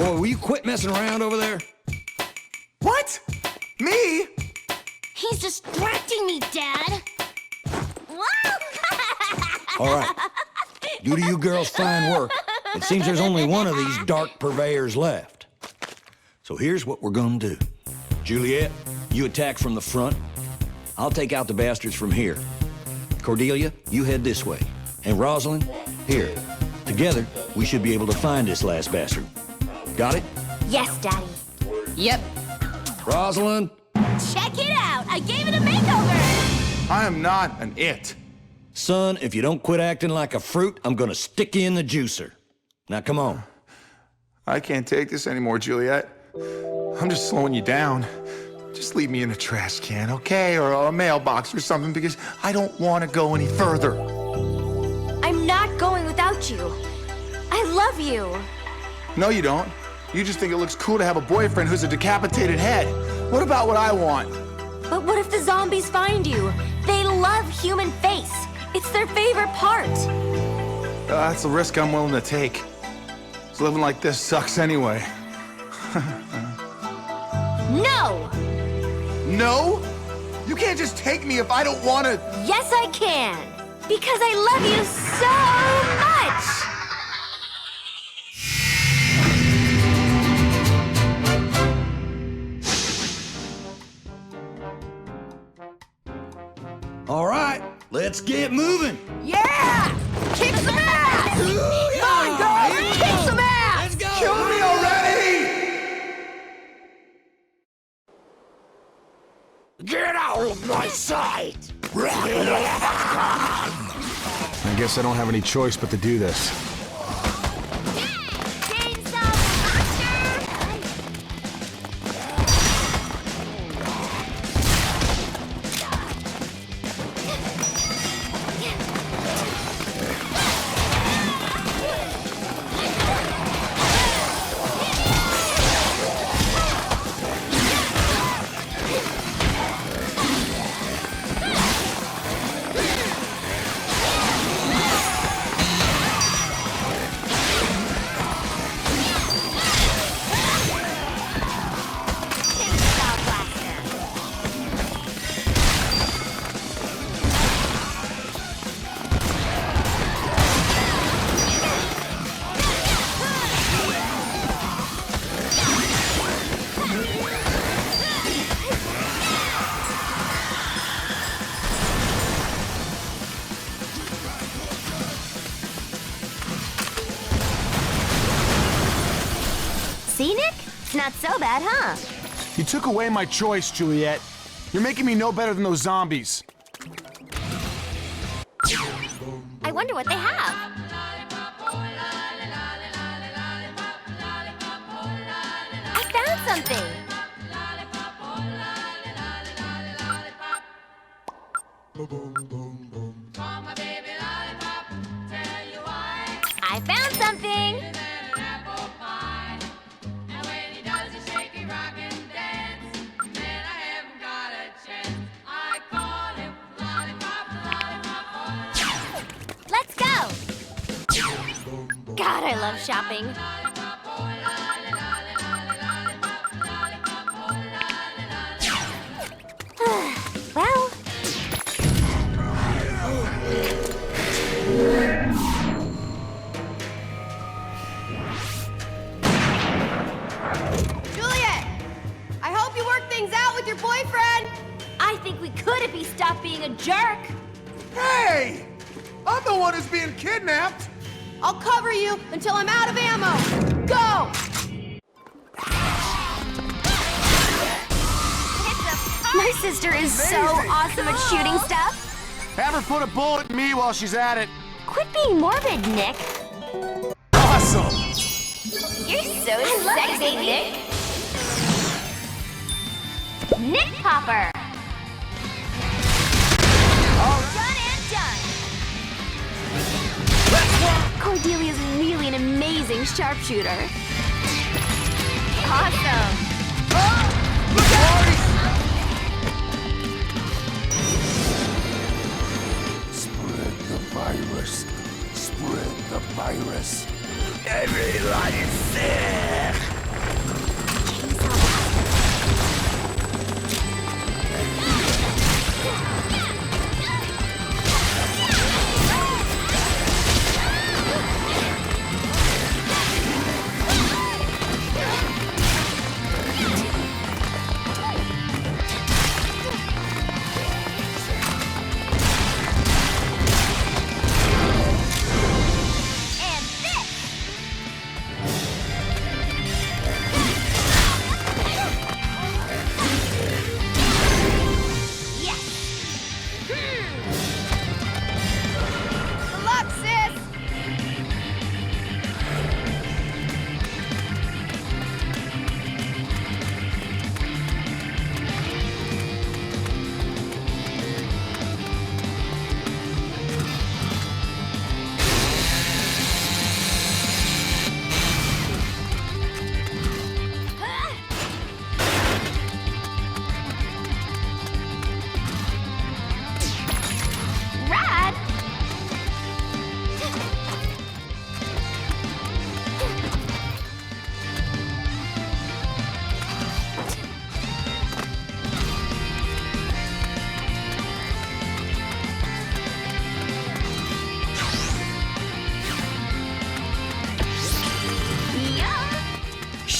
Boy, will you quit messing around over there? What? Me? He's distracting me, Dad. All right. Due to you girls' fine work, it seems there's only one of these dark purveyors left. So here's what we're gonna do. Juliet, you attack from the front. I'll take out the bastards from here. Cordelia, you head this way. And Rosalind, here. Together, we should be able to find this last bastard. Got it? Yes, Daddy. Yep. Rosalind? Check it out. I gave it a makeover. I am not an it. Son, if you don't quit acting like a fruit, I'm gonna stick you in the juicer. Now, come on. I can't take this anymore, Juliet. I'm just slowing you down. Just leave me in a trash can, okay? Or a mailbox or something, because I don't want to go any further. I'm not going without you. I love you. No, you don't. You just think it looks cool to have a boyfriend who's a decapitated head. What about what I want? But what if the zombies find you? They love human face. It's their favorite part. That's a risk I'm willing to take. 'Cause living like this sucks anyway. No! No? You can't just take me if I don't want to. Yes, I can. Because I love you so much. All right, let's get moving. Yeah! Kick some ass! Come on, girls! Kick some ass! Let's go! Kill me already! Get out of my sight! I guess I don't have any choice but to do this. Scenic? It's not so bad, huh? You took away my choice, Juliet. You're making me no better than those zombies. I wonder what they have. I found something. I found something. Let's go! God, I love shopping. Well... Juliet! I hope you work things out with your boyfriend! I think we could if he stopped being a jerk. Hey! I'm the one who's being kidnapped! I'll cover you until I'm out of ammo! Go! My sister is so awesome at shooting stuff. Have her put a bullet in me while she's at it. Quit being morbid, Nick. Awesome! You're so sexy, Nick. Nick Popper. Done and done. Cordelia's really an amazing sharpshooter. Awesome. Look out! Spread the virus. Spread the virus. Everybody's sick.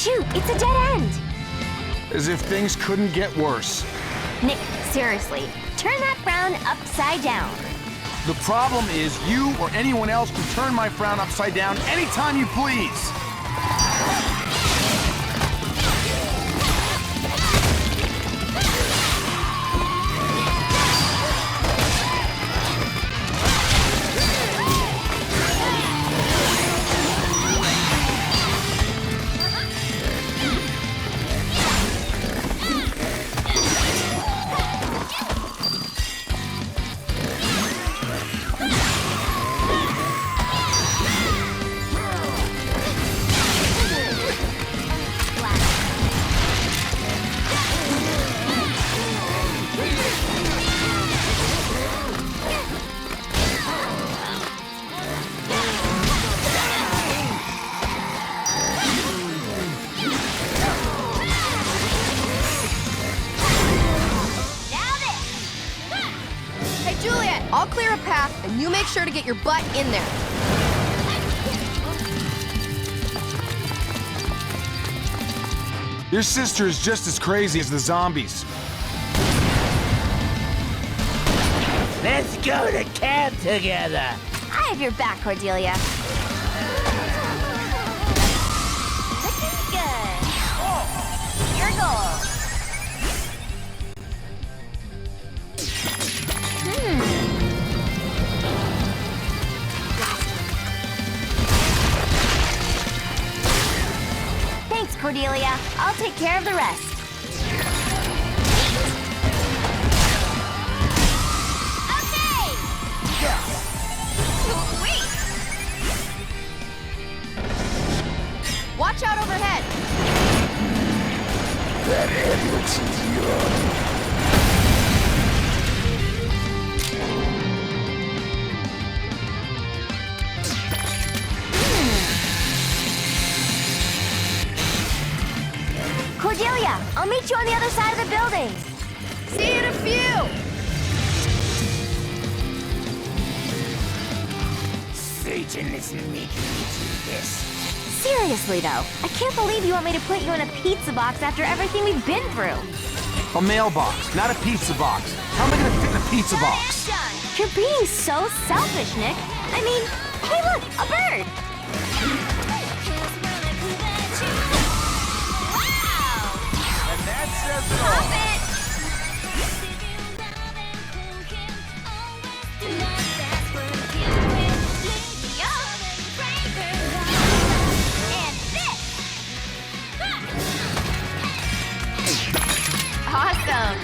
Shoot, it's a dead end. As if things couldn't get worse. Nick, seriously, turn that frown upside down. The problem is you or anyone else can turn my frown upside down anytime you please. I'll clear a path, and you make sure to get your butt in there. Your sister is just as crazy as the zombies. Let's go to camp together. I have your back, Cordelia. Looking good. Your goal. Thanks, Cordelia. I'll take care of the rest. Okay! Sweet! Watch out overhead. That ambulance is yours. Cordelia, I'll meet you on the other side of the building. See you in a few. Satan is making me do this. Seriously, though, I can't believe you want me to put you in a pizza box after everything we've been through. A mailbox, not a pizza box. How am I gonna fit in a pizza box? You're being so selfish, Nick. I mean, hey, look, a bird. Stop it! And this! Awesome!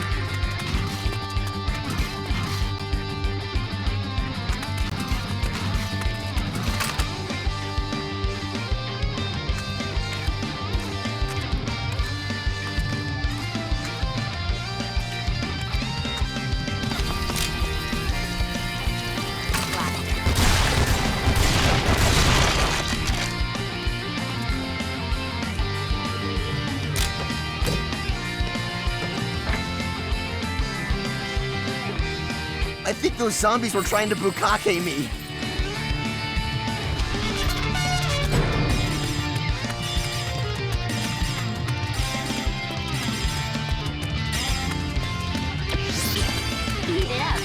I think those zombies were trying to bukkake me. Eat it up.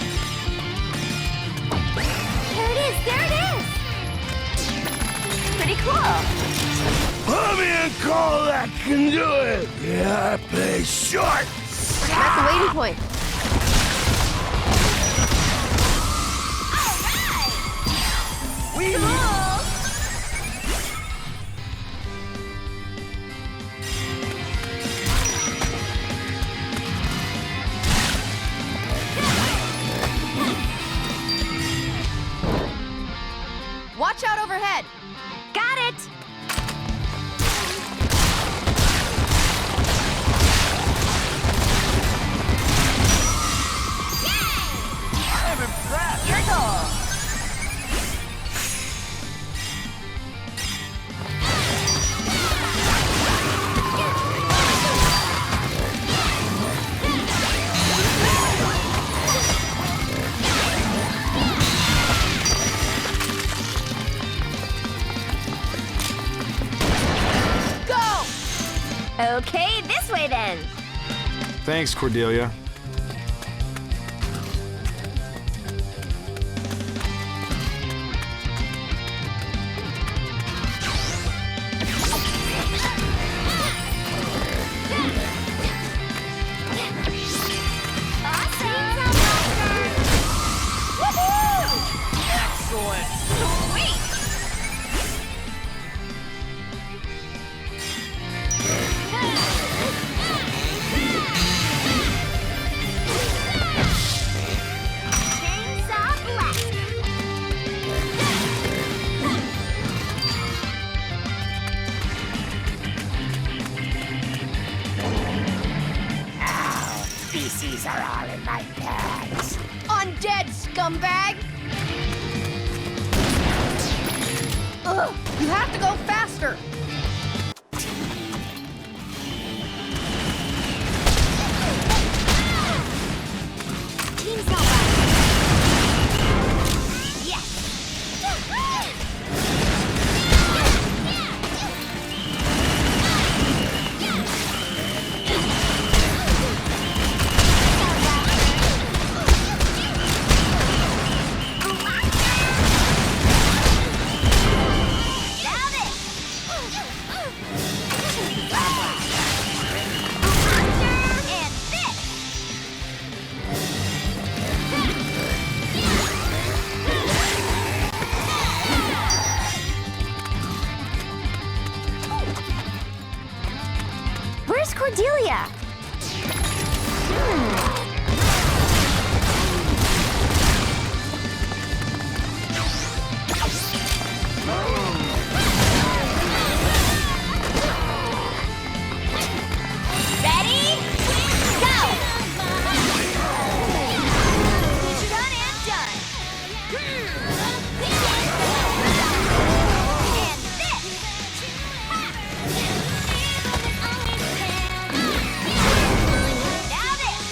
There it is! There it is! Pretty cool. Put me in call that can do it. Yeah, I play short. I'm at the waiting point. Watch out overhead. Got it! I'm impressed. Your goal. Okay, this way then. Thanks, Cordelia. Feces are all in my bags. Undead scumbag! Ugh, you have to go faster! Where's Cordelia? Ready? Go! Done and done. And this. Now this.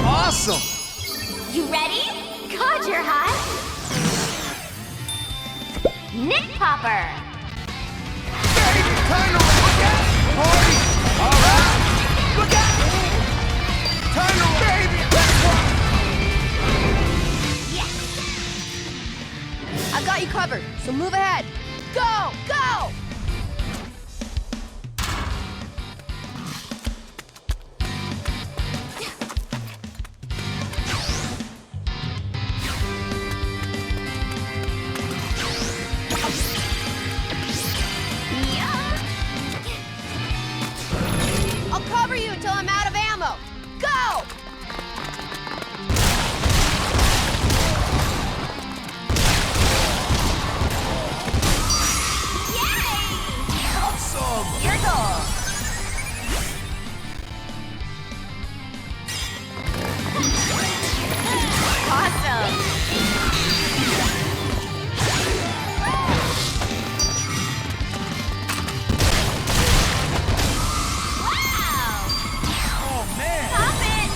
Awesome! You ready? God, you're hot. Nick Popper. Time to look out! Party! All right! Look out! Time to baby! Yes. I've got you covered, so move ahead. Go! Go! I'll cover you until I'm out of ammo. Go! Awesome! Your goal. Awesome. Wow! Oh, man! Stop it!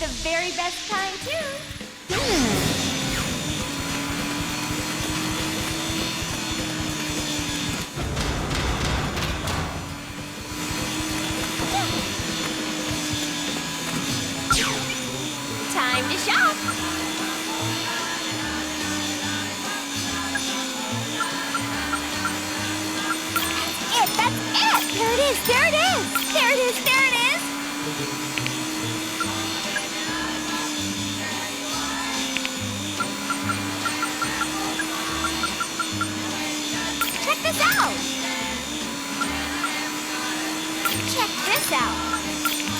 the very best kind, too. Time to shop. That's it! There it is! There it is! There it is! There it is! Check this out! Check this out!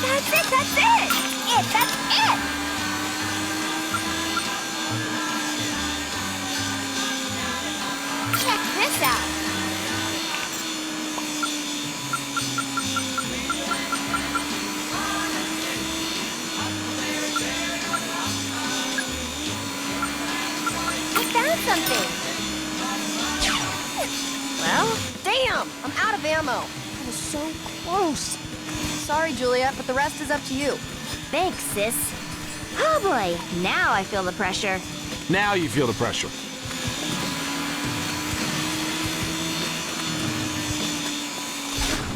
That's it! That's it! That's it! Check this out! Something. Well, damn! I'm out of ammo. I was so close. Sorry, Juliet, but the rest is up to you. Thanks, sis. Oh boy, now I feel the pressure. Now you feel the pressure.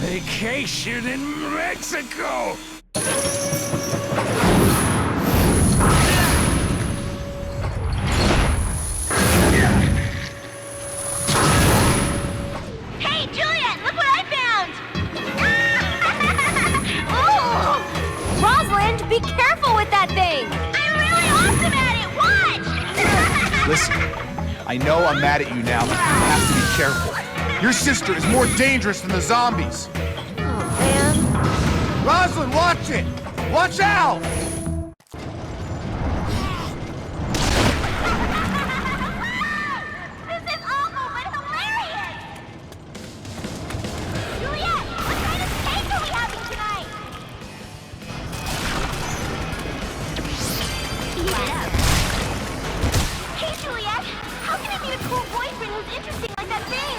Vacation in Mexico! Hey, Juliet, look what I found! Oh! Rosalind, be careful with that thing! I'm really awesome at it! Watch! Listen, I know I'm mad at you now, but you have to be careful. Your sister is more dangerous than the zombies. Oh, man. Rosalind, watch it! Watch out! This is awful, but hilarious! Juliet, what kind of cake are we having tonight? Eat it up. Hey, Juliet, how can I meet a cool boyfriend who's interesting like that thing?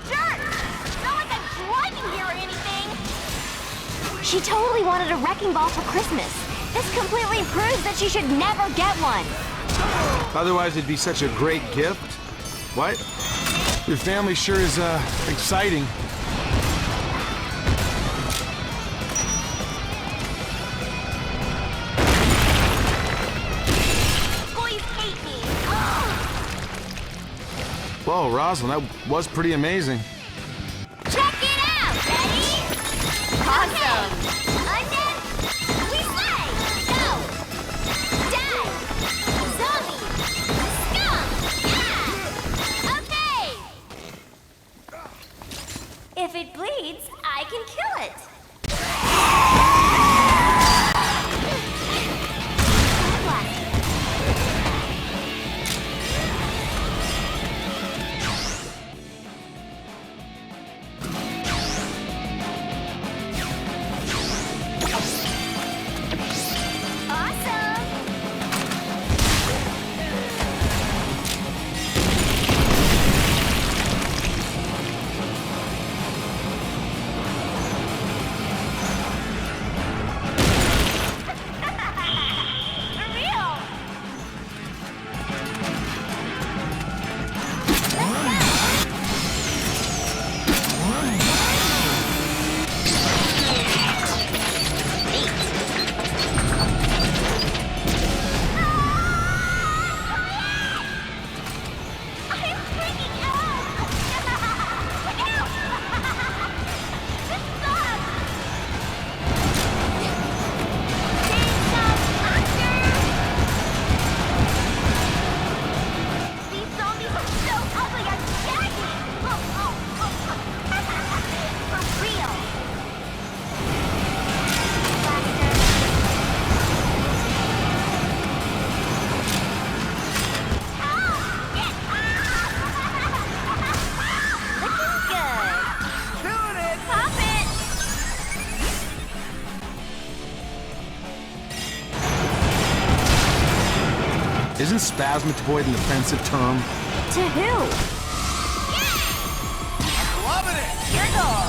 Jerk! It's not like I'm driving here or anything. She totally wanted a wrecking ball for Christmas. This completely proves that she should never get one. Otherwise, it'd be such a great gift. What? Your family sure is, exciting. Boys hate me. Whoa, Rosalind, that was pretty amazing. Check it out! Ready? Awesome! London, we slay! Go! Die! Zombie! Scum! Yeah! Okay! If it bleeds, I can kill it. Isn't spasmatoid an offensive term? To who? Loving it! Your goal.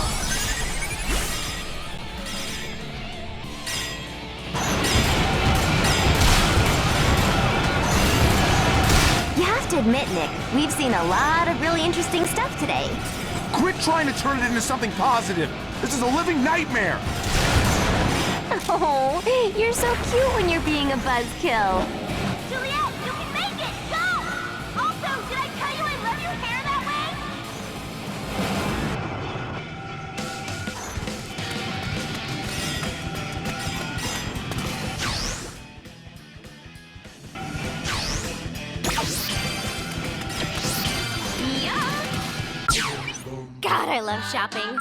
admit, Nick, we've seen a lot of really interesting stuff today. Quit trying to turn it into something positive. This is a living nightmare. Oh, you're so cute when you're being a buzzkill. Juliet, you can make it! Go! Also, did I tell you I love your hair that way? God, I love shopping.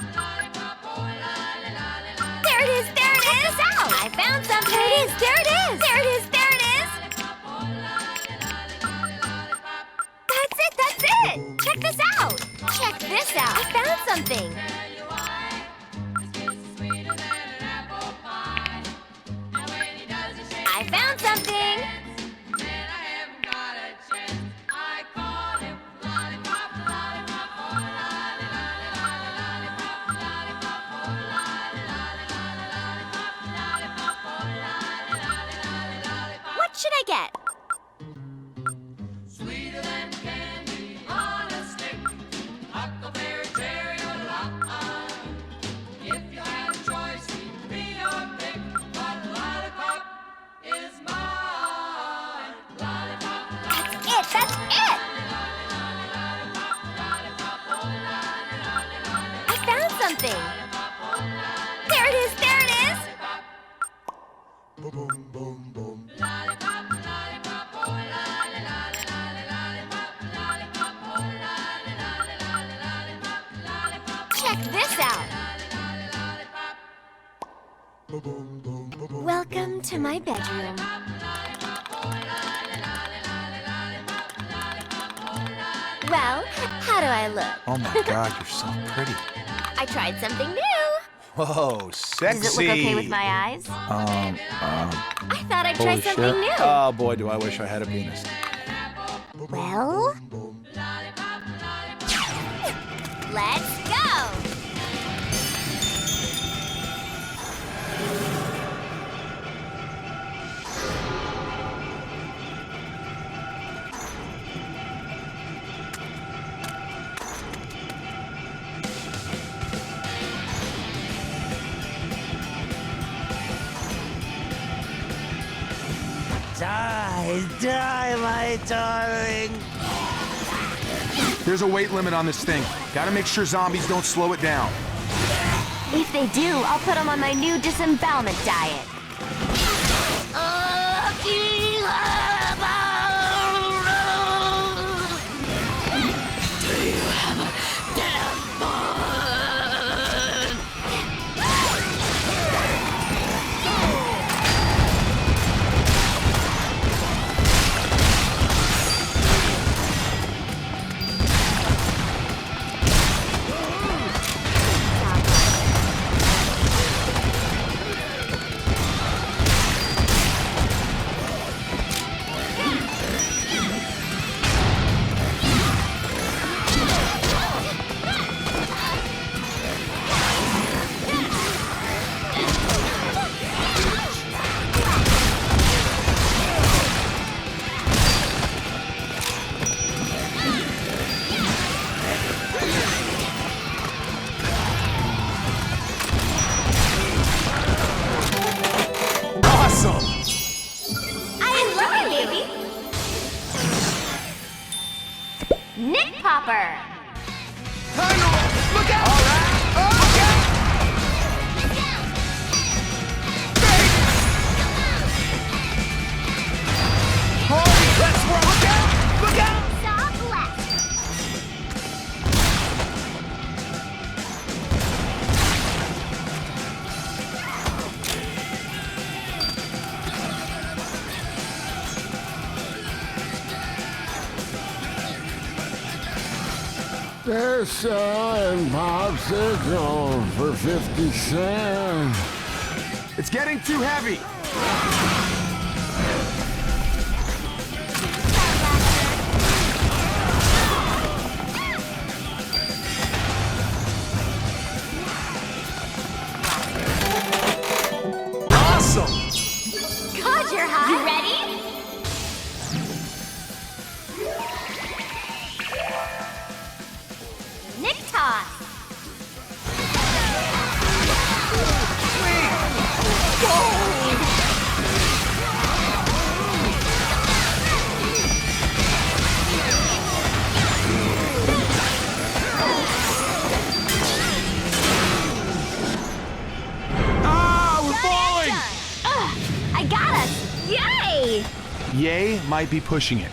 There it is! There it is! Check this out! I found something! There it is! There it is! There it is! There it is! That's it! That's it! Check this out! Check this out! I found something! I found something! What should I get? Sweeter than candy on a stick, huckleberry, cherry, or lime. If you had a choice, be your pick, but lollipop is mine. Lollipop, That's it! That's it! I found something! There it is! There it is! Check this out! Welcome to my bedroom. Well, how do I look? Oh my God, you're so pretty. I tried something new. Whoa, sexy. Does it look okay with my eyes? I thought I'd try Holy something shit. new. Oh boy, do I wish I had a penis. Well, let's go! Die, my darling. There's a weight limit on this thing. Gotta make sure zombies don't slow it down. If they do, I'll put them on my new disembowelment diet. Nick Popper! Look out! All right! Look out! Let's roll! Look out! Look out! Stop left! This and popsicle for 50 cents. It's getting too heavy. Awesome! God, you're hot! You ready? yay! Yay might be pushing it.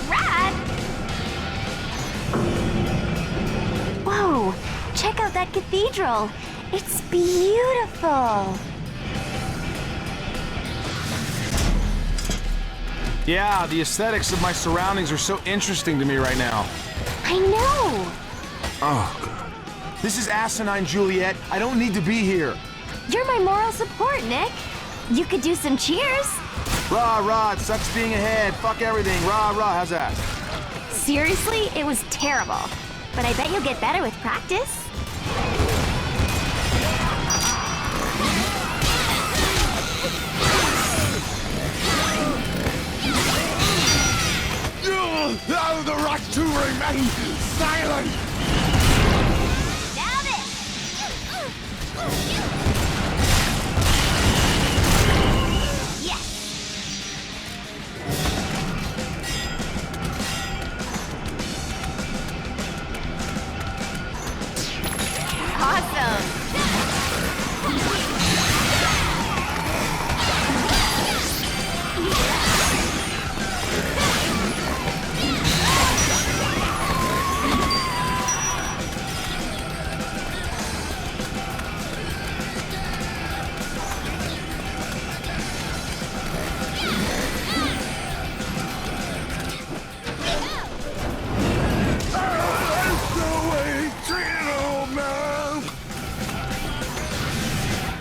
Rad! Whoa! Check out that cathedral. It's beautiful. Yeah, the aesthetics of my surroundings are so interesting to me right now. I know. Oh, God. This is asinine, Juliet. I don't need to be here. You're my moral support, Nick. You could do some cheers. Rah, rah, it sucks being ahead. Fuck everything. Rah, rah, how's that? Seriously, it was terrible. But I bet you'll get better with practice. Now the right to remain silent! Now this! Yes! Awesome!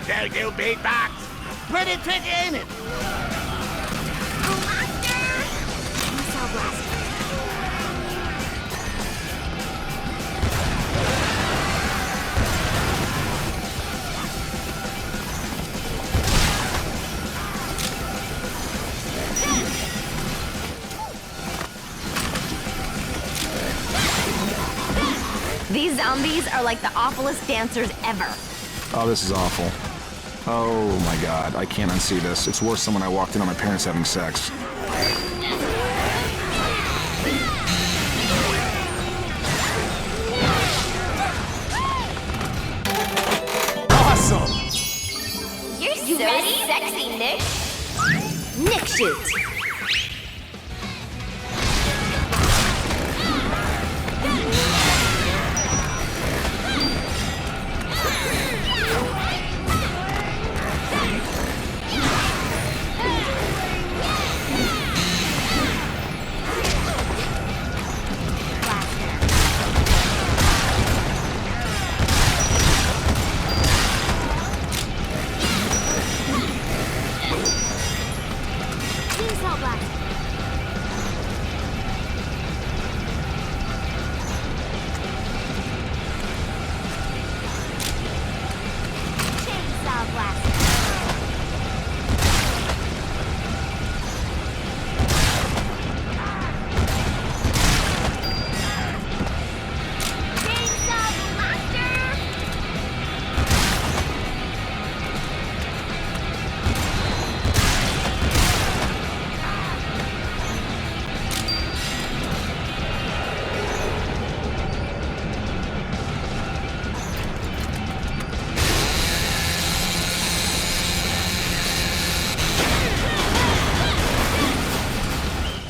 Don't you beatbox! Pretty tricky, ain't it? These zombies are like the awfulest dancers ever. Oh, this is awful. Oh my God, I can't unsee this. It's worse than when I walked in on my parents having sex. Awesome! You're so sexy, Nick. Nick shoot.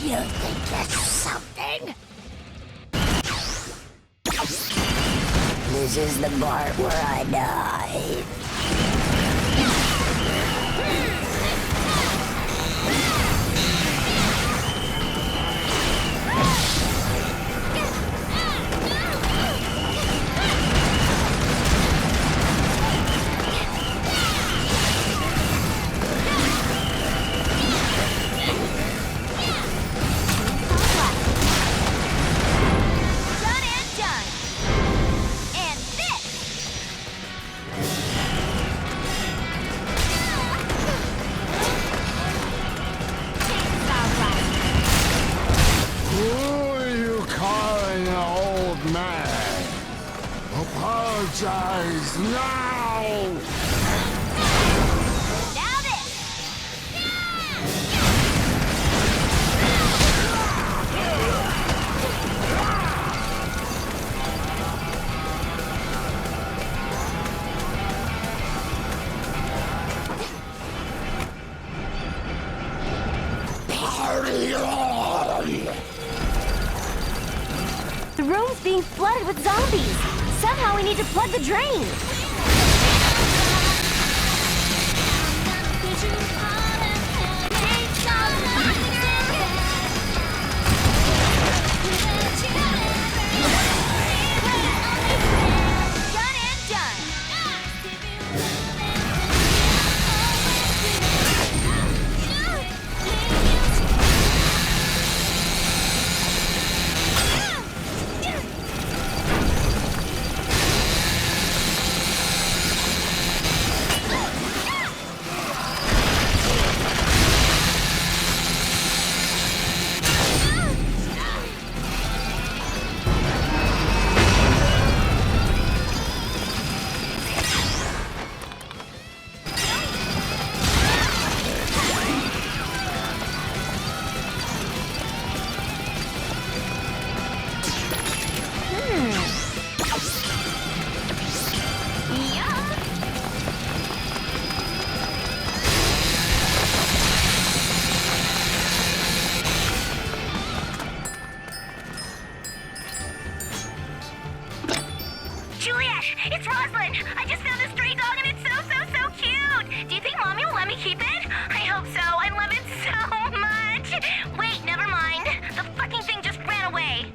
You think that's something? This is the part where I die. Done and done. And this. Chainsaw blast. Who are you calling an old man? Apologize now! Now this. being flooded with zombies. Somehow we need to plug the drain. Done and done. Juliet, it's Rosalind. I just found this stray dog and it's so cute. Do you think Mommy will let me keep it? I hope so. I love it so much. Wait, never mind. The fucking thing just ran away.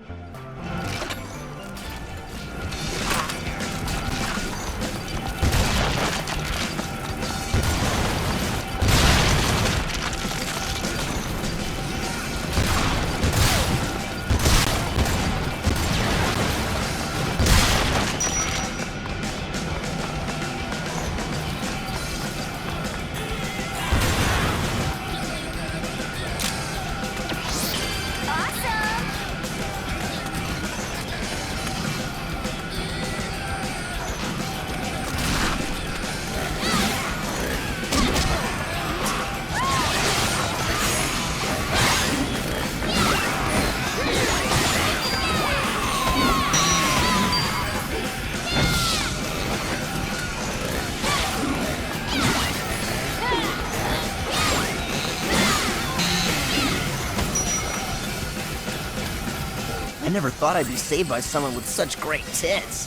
I never thought I'd be saved by someone with such great tits.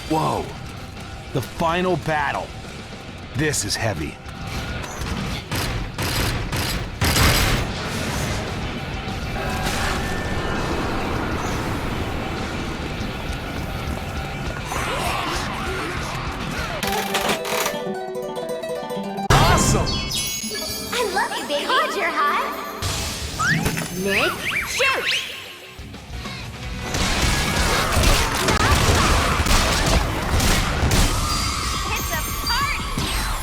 Whoa. The final battle. This is heavy. Awesome! I love you, baby. God, you're hot. Nick, shoot! It's a party!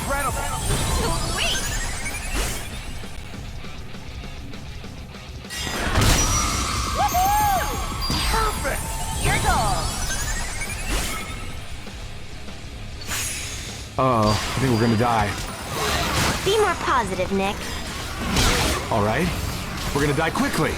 Incredible! Sweet! Woohoo! Perfect! Your goal. Uh-oh, I think we're gonna die. Be more positive, Nick. All right, we're gonna die quickly.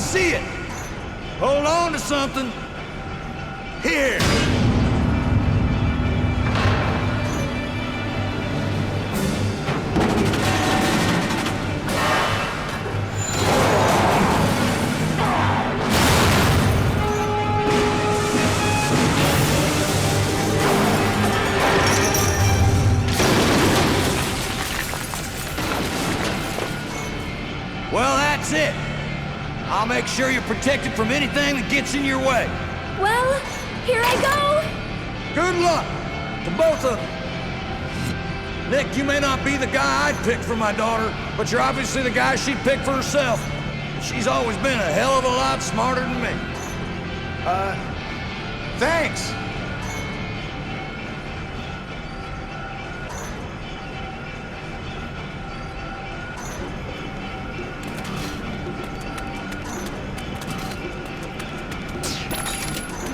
see it. Hold on to something. Here. Well, that's it. I'll make sure you're protected from anything that gets in your way. Well, here I go. Good luck to both of them. Nick, you may not be the guy I'd pick for my daughter, but you're obviously the guy she'd pick for herself. She's always been a hell of a lot smarter than me. Thanks.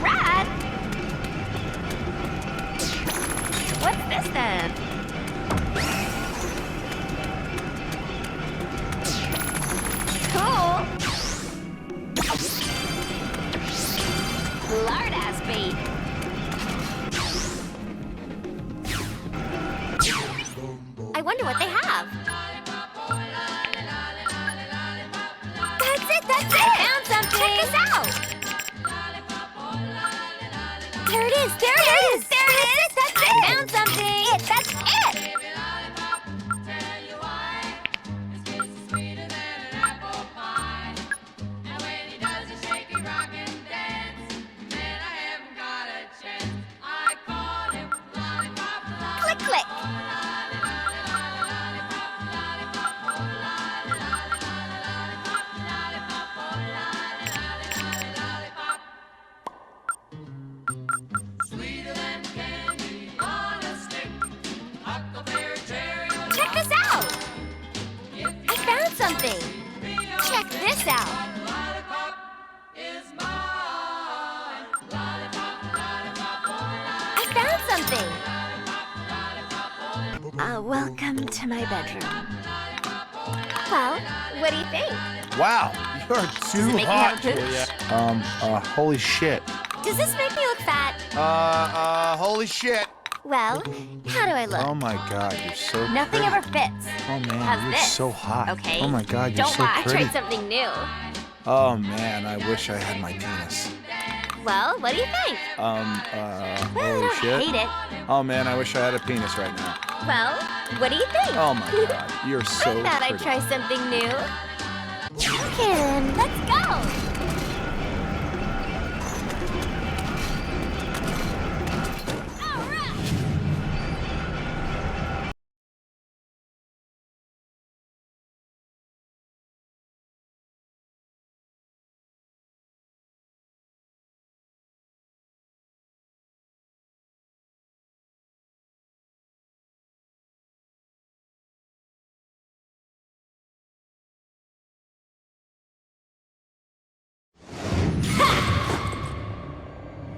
Rad. What's this then? Cool. Lard-ass bait. I wonder what they have. That's it, that's it! I found something! Check this out! There it is, there it is! There it is! That's it! I found something! That's it! Click, click! Check this out! I found something! Check this out! I found something! Welcome to my bedroom. Well, what do you think? Wow, you're too make me hot, have a pooch? Juliet. Holy shit. Does this make me look fat? Holy shit. Well, how do I look? Oh my god, you're so Nothing pretty. ever fits. Oh man, How's you're this? so hot. Okay. Oh my god, you're Don't so lie, pretty. I tried something new. Oh man, I wish I had my penis. Well, what do you think? Well, I Holy don't shit. hate it. Oh man, I wish I had a penis right now. Well, what do you think? Oh my god, you're so I thought I'd pretty. try something new. Okay then, let's go!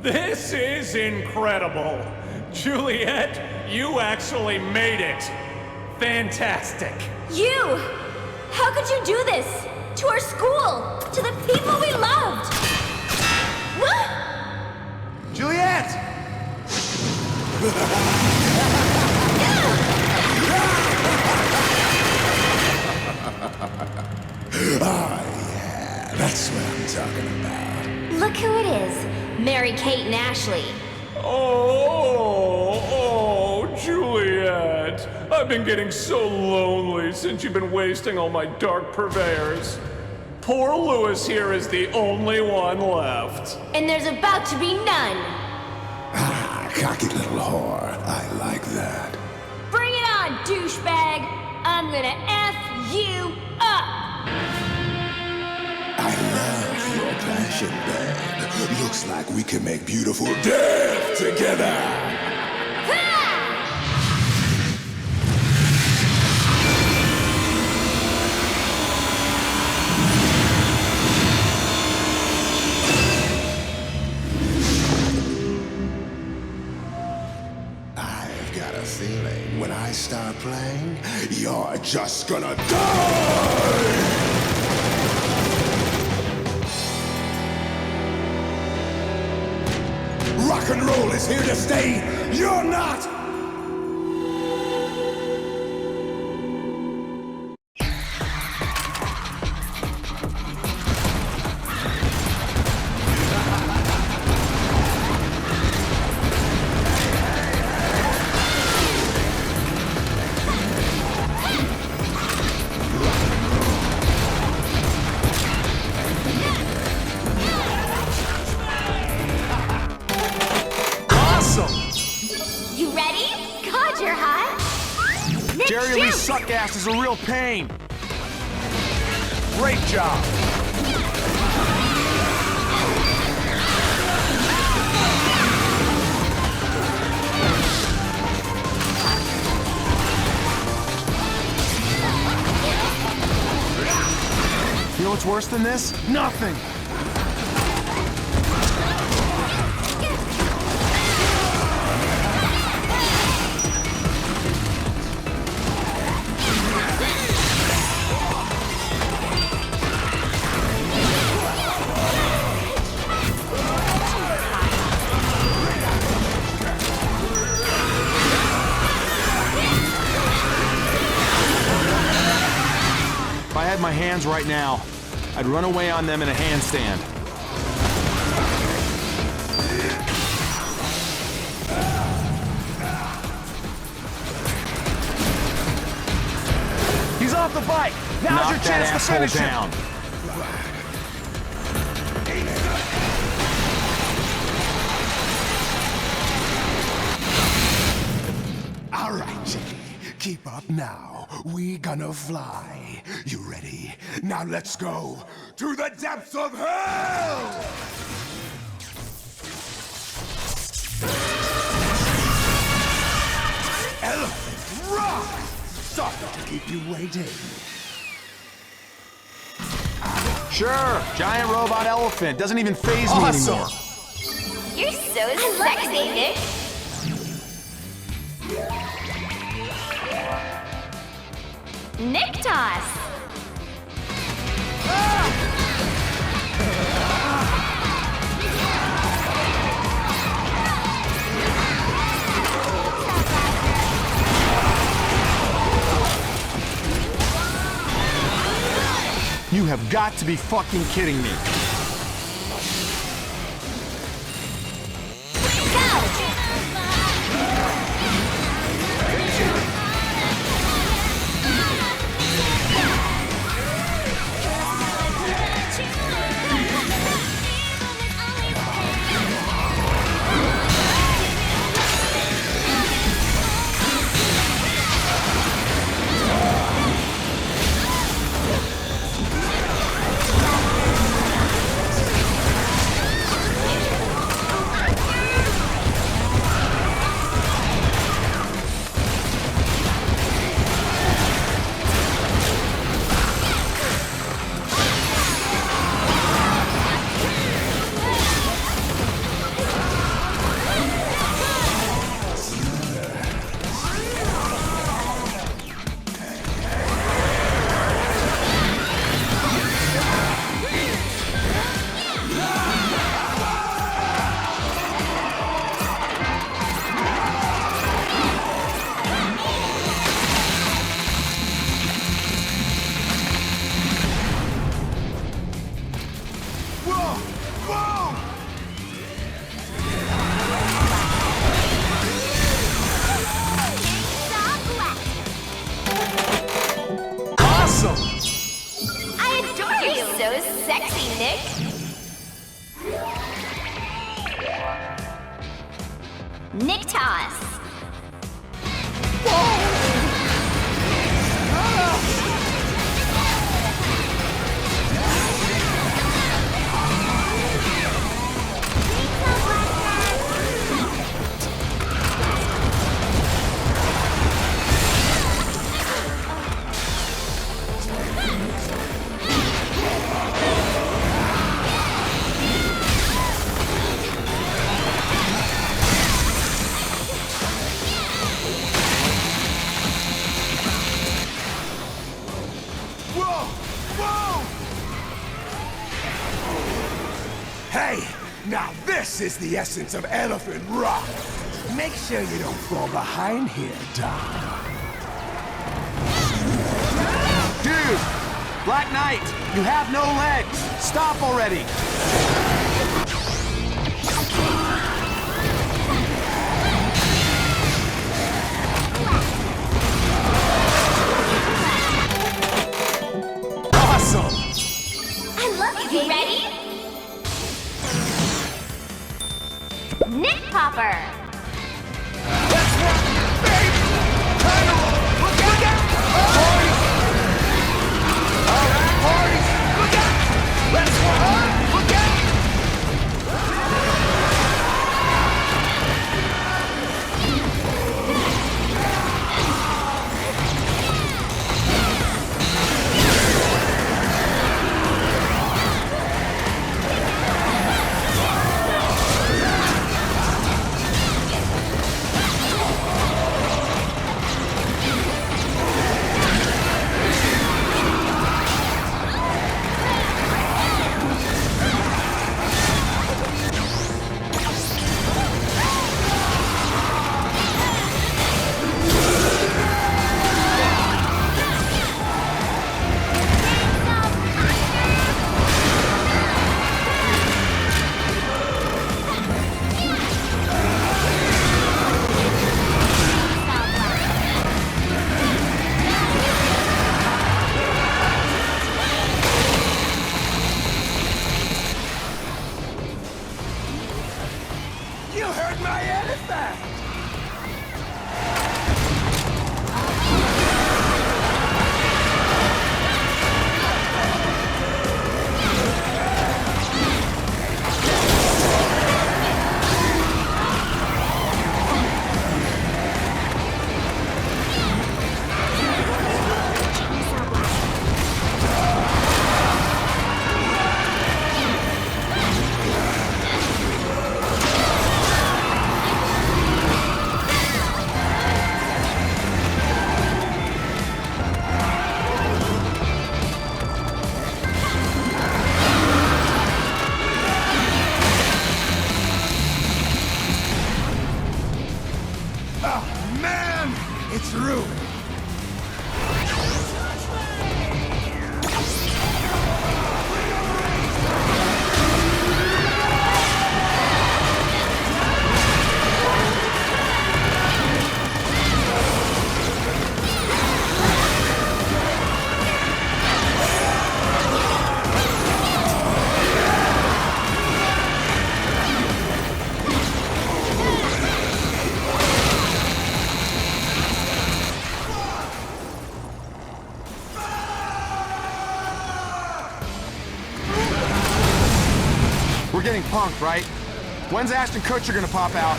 This is incredible. Juliet, you actually made it. Fantastic. You! How could you do this? To our school! To the people we loved! What? Juliet! Yeah, that's what I'm talking about. Look who it is. Mary-Kate and Ashley. Oh, Juliet. I've been getting so lonely since you've been wasting all my dark purveyors. Poor Louis here is the only one left. And there's about to be none. Ah, cocky little whore. I like that. Bring it on, douchebag. I'm gonna F you up. I love your passion, babe. Looks like we can make beautiful death together. I've got a feeling when I start playing, you're just gonna die! rock and roll is here to stay. You're not! You ready? God, you're hot. Nick, Jerry shoot! Lee's suck ass is a real pain. Great job. You know what's worse than this? Nothing. If I had my hands right now, I'd run away on them in a handstand. He's off the bike! Now's your chance to finish him! All right, Jimmy. Keep up now. We gonna fly. You ready? Now let's go to the depths of hell! Elephant rock! Sorry to keep you waiting. Sure, giant robot elephant. Doesn't even faze me anymore. You're so sexy, Nick. Nick toss. You have got to be fucking kidding me. Nick toss. Hey, Now this is the essence of Elephant Rock. Make sure you don't fall behind here, Doc. Dude! Black Knight, you have no legs! Stop already! Awesome! I love you, baby. Ready? Nick Popper. Let's rock, baby! Time to roll! Look out! Boys! All right, boys! Look out! Let's rock! Look out! You heard my elephant! Oh, man! It's ruined! We're getting punked, right? When's Ashton Kutcher gonna pop out?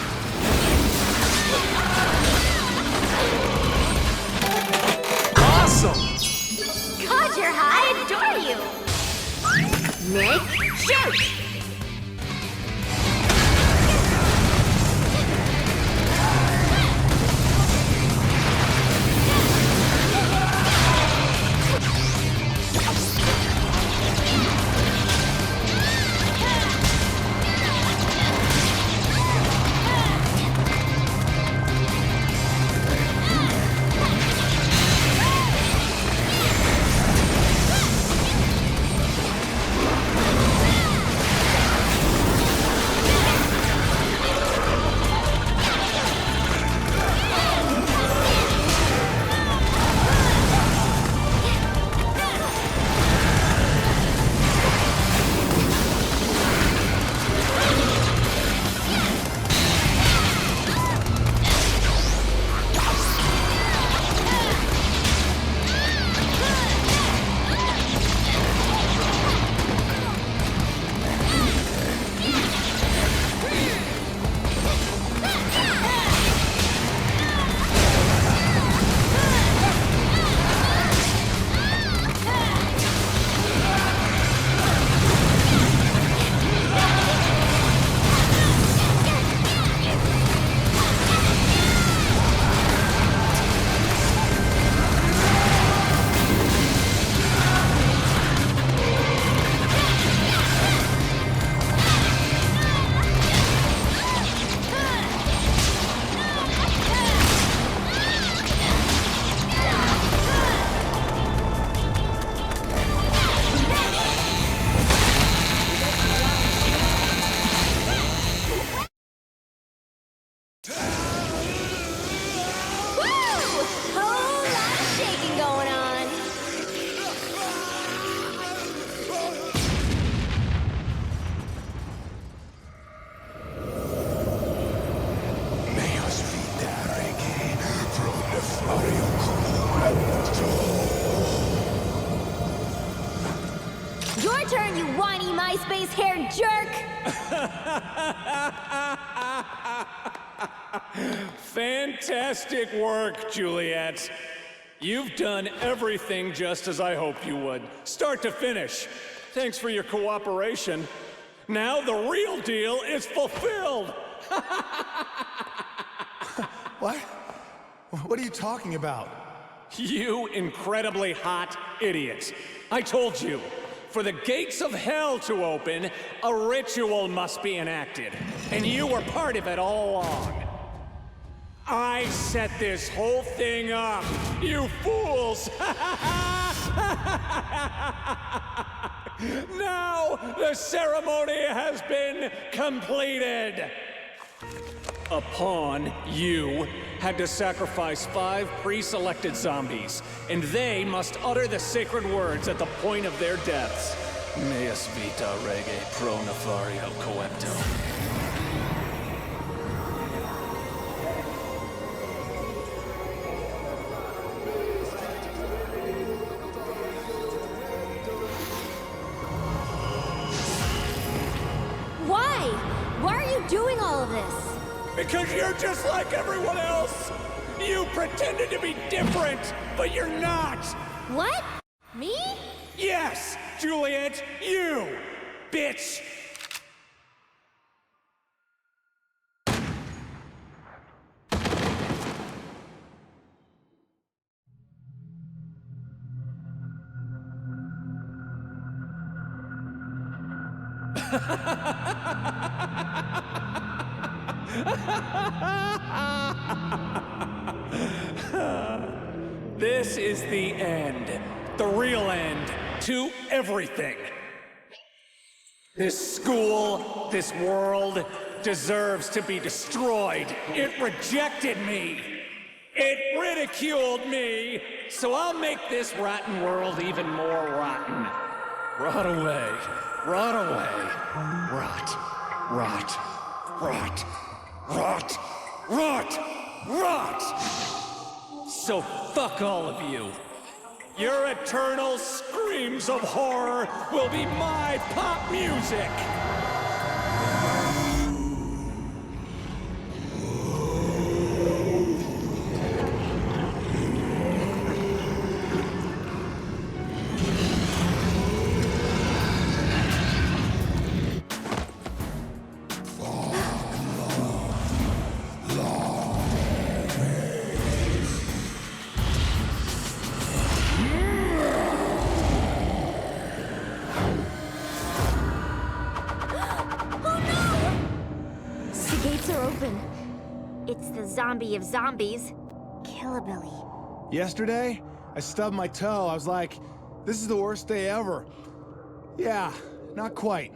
Awesome! God, you're hot. I adore you. Nick, shoot. Your turn, you whiny MySpace-haired jerk! Fantastic work, Juliet. You've done everything just as I hoped you would, start to finish. Thanks for your cooperation. Now the real deal is fulfilled! What? What are you talking about? You incredibly hot idiot. I told you, for the gates of hell to open, a ritual must be enacted. And you were part of it all along. I set this whole thing up, you fools! Now the ceremony has been completed! A pawn, you, had to sacrifice 5 pre-selected zombies, and they must utter the sacred words at the point of their deaths. Meus vita rege pro nefario coepto. Why? Why are you doing all of this? Because you're just like everyone else! You pretended to be different, but you're not! What? Me? Yes, Juliet, you! Bitch! This is the end. The real end to everything. This school, this world, deserves to be destroyed. It rejected me. It ridiculed me. So I'll make this rotten world even more rotten. Rot away. Rot away. Rot. Rot. Rot. Rot. Rot. Rot. So fuck all of you. Your eternal screams of horror will be my pop music. It's the zombie of zombies, Killabilly. Yesterday, I stubbed my toe. I was like, this is the worst day ever. Yeah, not quite.